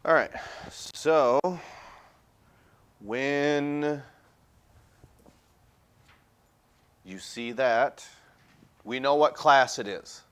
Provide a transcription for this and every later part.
All right, so when you see that, we know what class it is.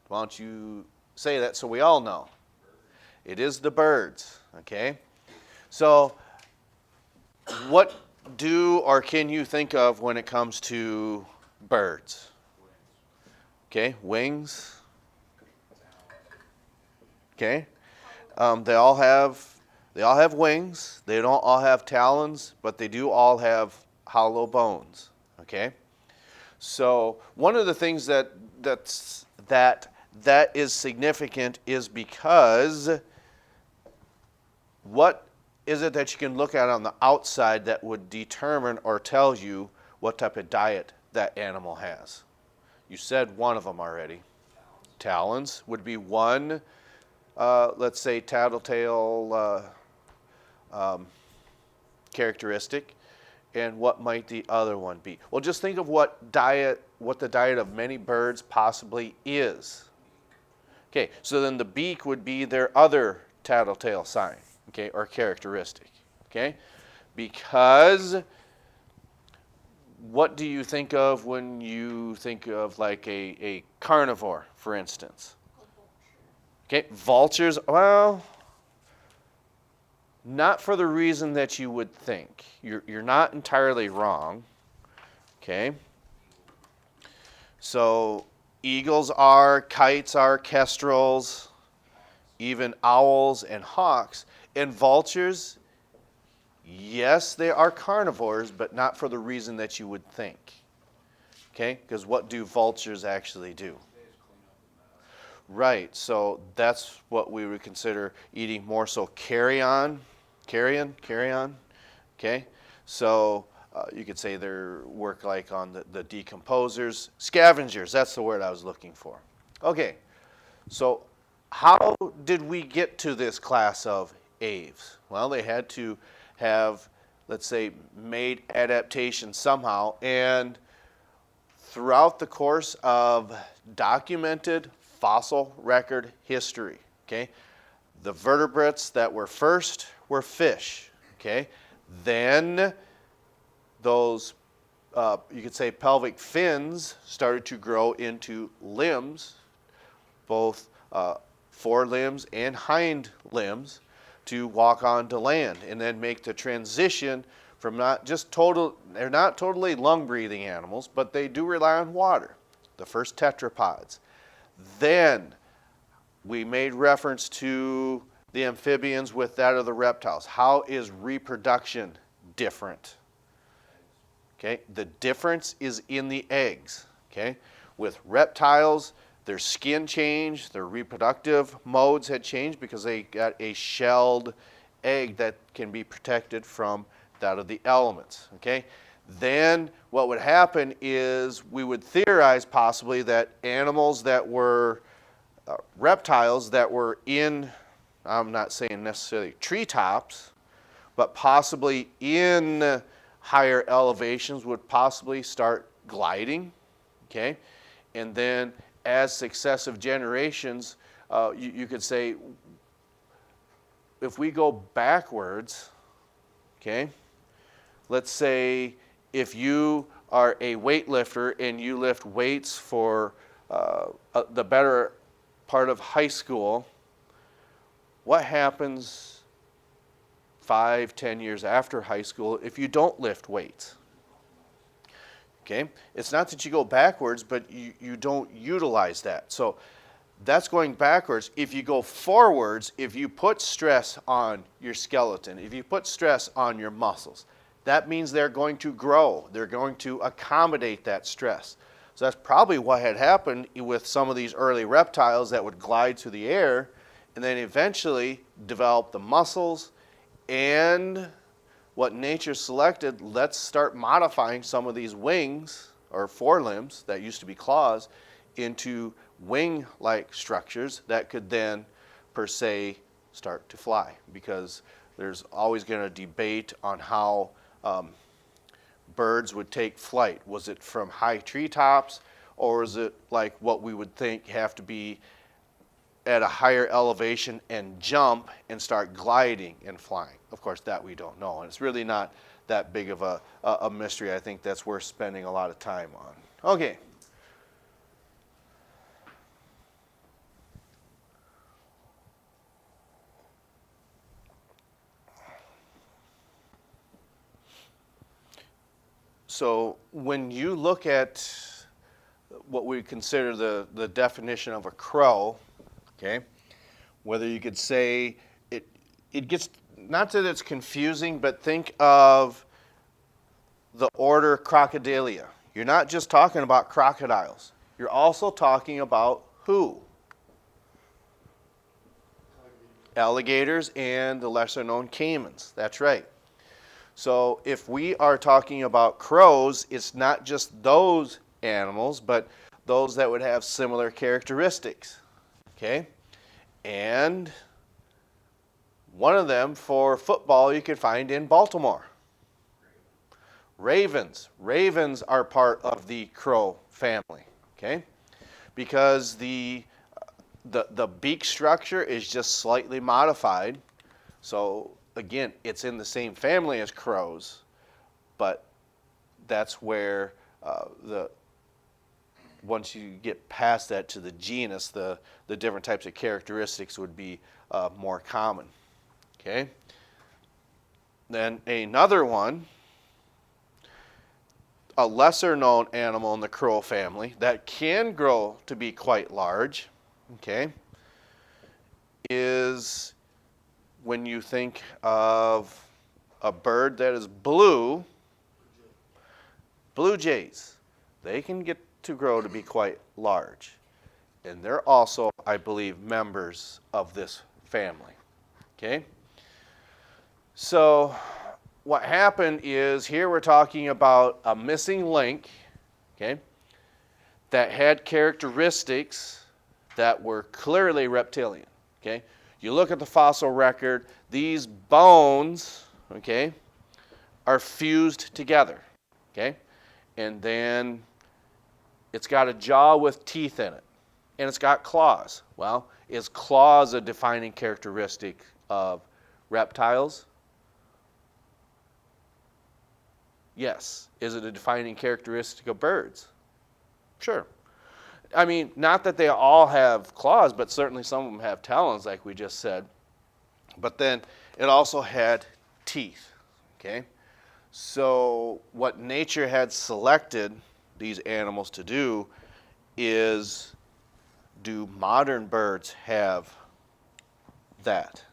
Why don't you say that so we all know? It is the birds, okay? So what do or can you think of when it comes to birds? Okay, wings. Okay, they all have wings. They don't all have talons, but they do all have hollow bones. Okay, so one of the things that is significant is because what is it that you can look at on the outside that would determine or tell you what type of diet that animal has? You said one of them already. Talons would be one. Let's say tattletale characteristic. And what might the other one be? Well, just think of what the diet of many birds possibly is. Okay, so then the beak would be their other tattletale sign, okay, or characteristic, okay? Because what do you think of when you think of like a carnivore, for instance? Okay, vultures, well, not for the reason that you would think. You're not entirely wrong, okay? So eagles are, kites are, kestrels, even owls and hawks. And vultures, yes, they are carnivores, but not for the reason that you would think. Okay? Because what do vultures actually do? Right, so that's what we would consider eating more so carrion. Okay? So you could say their work like on the decomposers, scavengers, that's the word I was looking for. Okay, so how did we get to this class of aves? Well, they had to have, let's say, made adaptations somehow, and throughout the course of documented fossil record history, okay, the vertebrates that were first were fish, okay, then those, you could say, pelvic fins started to grow into limbs, both forelimbs and hind limbs, to walk onto land and then make the transition from they're not totally lung-breathing animals, but they do rely on water, the first tetrapods. Then we made reference to the amphibians with that of the reptiles. How is reproduction different? Okay, the difference is in the eggs. Okay, with reptiles, their skin changed, their reproductive modes had changed because they got a shelled egg that can be protected from that of the elements. Okay, then what would happen is we would theorize possibly that animals that were reptiles that were in, I'm not saying necessarily treetops, but possibly in higher elevations would possibly start gliding, okay? And then as successive generations, you could say, if we go backwards, okay, let's say if you are a weightlifter and you lift weights for the better part of high school, what happens 5, 10 years after high school if you don't lift weights? Okay, it's not that you go backwards, but you don't utilize that. So that's going backwards. If you go forwards, if you put stress on your skeleton, if you put stress on your muscles, that means they're going to grow. They're going to accommodate that stress. So that's probably what had happened with some of these early reptiles that would glide through the air and then eventually develop the muscles and what nature selected. Let's start modifying some of these wings or forelimbs that used to be claws into wing-like structures that could then, per se, start to fly, because there's always going to debate on how birds would take flight. Was it from high treetops, or is it like what we would think have to be at a higher elevation and jump and start gliding and flying. Of course, that we don't know, and it's really not that big of a mystery. I think that's worth spending a lot of time on. Okay. So when you look at what we consider the definition of a crow, okay, whether you could say it gets, not that it's confusing, but think of the order Crocodilia. You're not just talking about crocodiles. You're also talking about who? Alligators and the lesser known caimans. That's right. So if we are talking about crows, it's not just those animals, but those that would have similar characteristics. Okay? And one of them for football you can find in Baltimore. Ravens. Ravens are part of the crow family. Okay? Because the beak structure is just slightly modified. So again, it's in the same family as crows, but that's where once you get past that to the genus, the different types of characteristics would be more common. Okay. Then another one, a lesser known animal in the crow family that can grow to be quite large, okay, is when you think of a bird that is blue, blue jays. They can get to grow to be quite large. And they're also, I believe, members of this family. Okay? So what happened is here we're talking about a missing link, okay, that had characteristics that were clearly reptilian. Okay? You look at the fossil record, these bones, okay, are fused together, okay? And then it's got a jaw with teeth in it, and it's got claws. Well, is claws a defining characteristic of reptiles? Yes. Is it a defining characteristic of birds? Sure. I mean, not that they all have claws, but certainly some of them have talons, like we just said. But then it also had teeth, okay? So what nature had selected these animals to do is, do modern birds have that?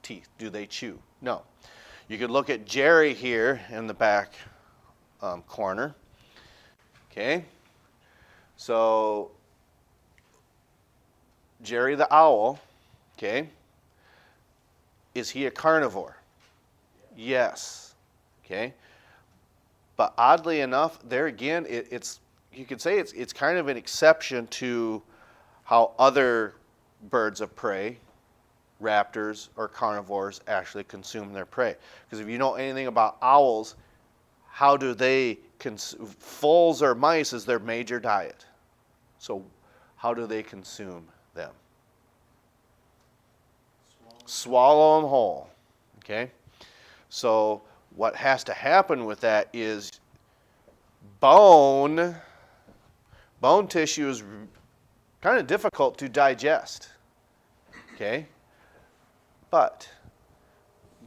Teeth. Do they chew? No. You could look at Jerry here in the back corner, okay? So Jerry the owl, okay, is he a carnivore? Yes, okay. But oddly enough, there again, it's you could say it's kind of an exception to how other birds of prey, raptors or carnivores, actually consume their prey. Because if you know anything about owls, how do they consume? Foals or mice is their major diet. So how do they consume them? Swallow them whole. Okay? So what has to happen with that is bone tissue is kind of difficult to digest. Okay? But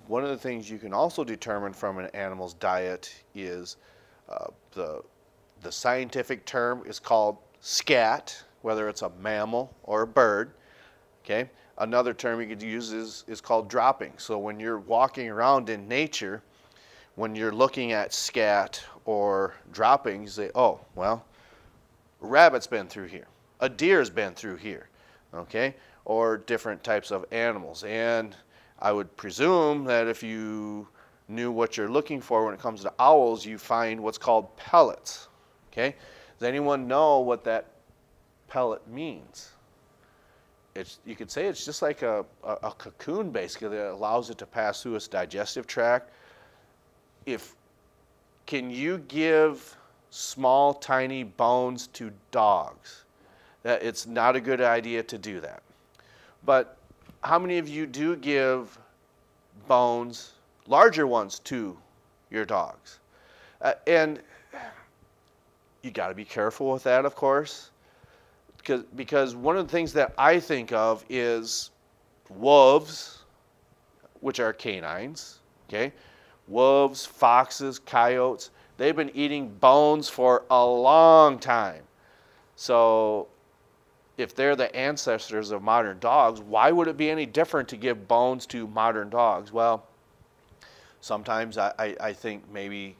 one of the things you can also determine from an animal's diet is the scientific term is called scat, whether it's a mammal or a bird. Okay? Another term you could use is called dropping. So when you're walking around in nature, when you're looking at scat or dropping, you say, oh, well, a rabbit's been through here. A deer's been through here. Okay? Or different types of animals. And I would presume that if you knew what you're looking for when it comes to owls, you find what's called pellets. Okay? Does anyone know what that pellet means? You could say it's just like a cocoon, basically, that allows it to pass through its digestive tract. Can you give small, tiny bones to dogs? that it's not a good idea to do that. But how many of you do give bones, larger ones, to your dogs? And you got to be careful with that, of course, because one of the things that I think of is wolves, which are canines, okay? Wolves, foxes, coyotes, they've been eating bones for a long time. So if they're the ancestors of modern dogs, why would it be any different to give bones to modern dogs? Well, sometimes I think maybe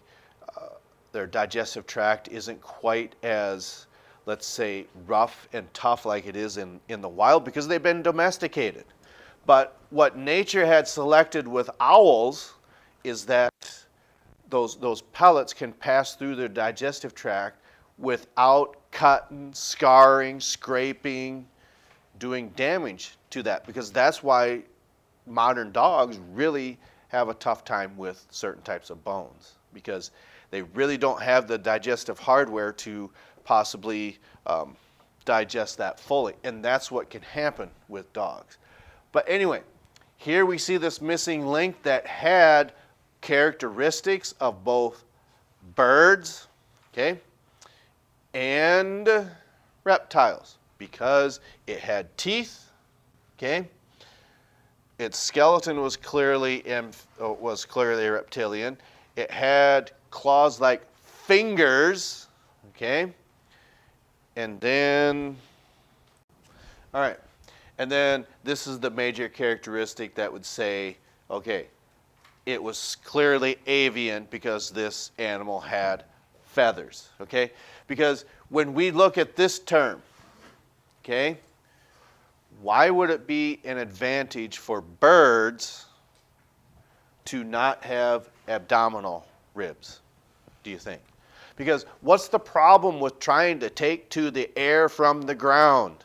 their digestive tract isn't quite as, let's say, rough and tough like it is in the wild because they've been domesticated. But what nature had selected with owls is that those pellets can pass through their digestive tract without cutting, scarring, scraping, doing damage to that, because that's why modern dogs really have a tough time with certain types of bones, because they really don't have the digestive hardware to possibly digest that fully, and that's what can happen with dogs. But anyway, here we see this missing link that had characteristics of both birds, okay, and reptiles, because it had teeth, okay. Its skeleton was clearly reptilian. It had claws like fingers, okay. And then, all right, and then this is the major characteristic that would say, okay, it was clearly avian because this animal had feathers, okay? Because when we look at this term, okay, why would it be an advantage for birds to not have abdominal ribs, do you think? Because what's the problem with trying to take to the air from the ground?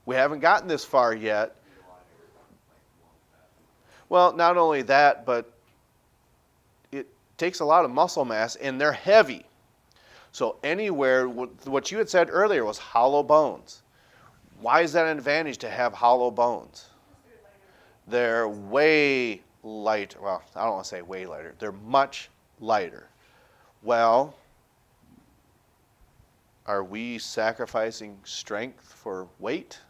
We haven't gotten this far yet. Well, not only that, but it takes a lot of muscle mass, and they're heavy. So anywhere, what you had said earlier was hollow bones. Why is that an advantage to have hollow bones? They're way light. Well, I don't want to say way lighter. They're much lighter. Well, are we sacrificing strength for weight?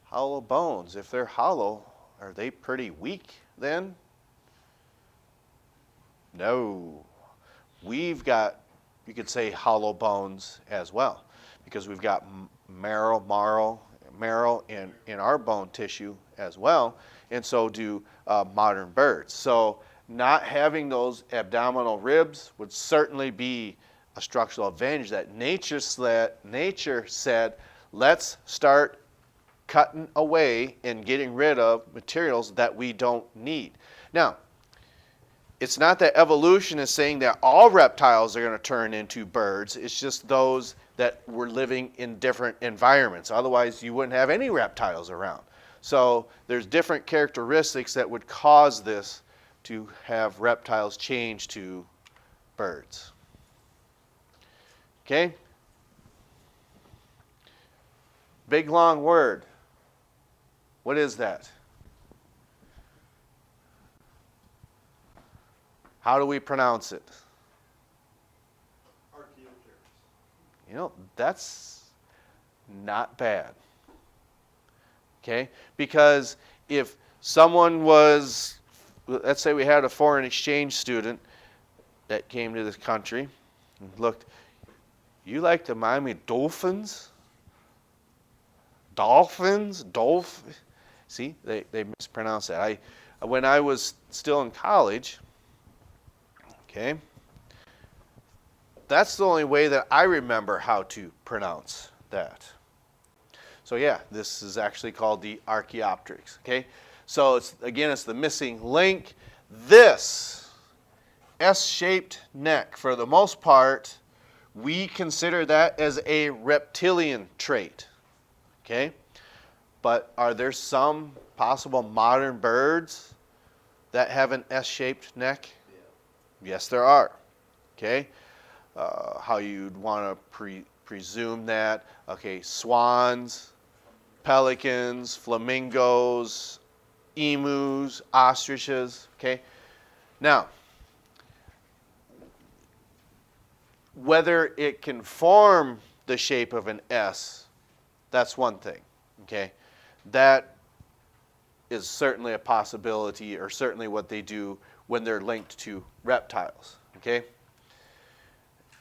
Hollow bones, if they're hollow, are they pretty weak then? No. We've got, you could say, hollow bones as well, because we've got marrow in our bone tissue as well, and so do modern birds. So not having those abdominal ribs would certainly be a structural advantage that nature said, let's start cutting away and getting rid of materials that we don't need. Now, it's not that evolution is saying that all reptiles are going to turn into birds. It's just those that were living in different environments. Otherwise, you wouldn't have any reptiles around. So there's different characteristics that would cause this to have reptiles change to birds. Okay? Big long word. What is that? How do we pronounce it? You know, that's not bad. Okay? Because if someone was, let's say we had a foreign exchange student that came to this country and looked, you like the Miami Dolphins? Dolphins? See, they mispronounce that. When I was still in college, okay, that's the only way that I remember how to pronounce that. So yeah, this is actually called the Archaeopteryx, okay? So it's the missing link. This S-shaped neck, for the most part, we consider that as a reptilian trait, okay? But are there some possible modern birds that have an S-shaped neck? Yeah. Yes, there are, okay? How you'd want to presume that. Okay, swans, pelicans, flamingos, emus, ostriches, okay? Now, whether it can form the shape of an S, that's one thing, okay? That is certainly a possibility, or certainly what they do when they're linked to reptiles, okay?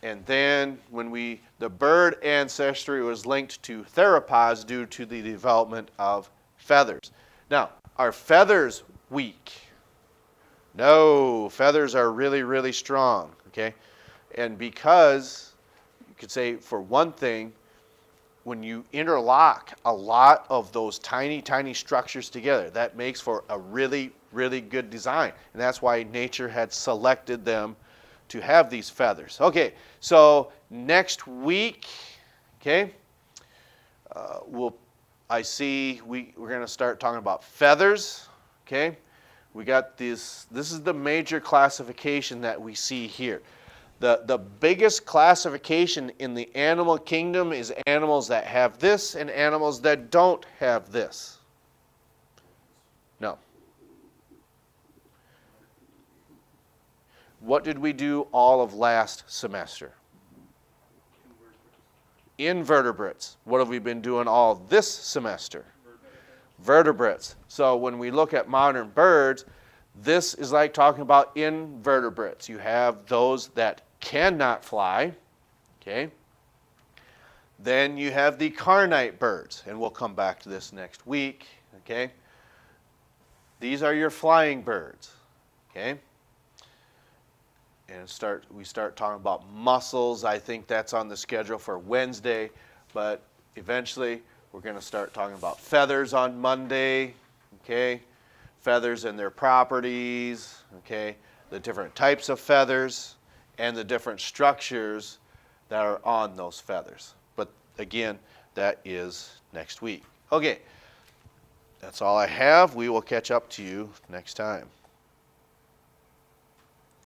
And then when the bird ancestry was linked to theropods due to the development of feathers. Now, are feathers weak? No, feathers are really, really strong, okay? And because, you could say, for one thing, when you interlock a lot of those tiny, tiny structures together, that makes for a really, really good design. And that's why nature had selected them to have these feathers. Okay, so next week, okay, I see we're going to start talking about feathers, okay? We got this is the major classification that we see here. The biggest classification in the animal kingdom is animals that have this and animals that don't have this. No. What did we do all of last semester? Invertebrates. What have we been doing all this semester? Vertebrates. So when we look at modern birds, this is like talking about invertebrates. You have those that cannot fly, okay? Then you have the carnite birds, and we'll come back to this next week, okay? These are your flying birds, okay? And we start talking about mussels. I think that's on the schedule for Wednesday, but eventually we're going to start talking about feathers on Monday, okay? Feathers and their properties, okay? The different types of feathers and the different structures that are on those feathers. But again, that is next week. Okay, that's all I have. We will catch up to you next time.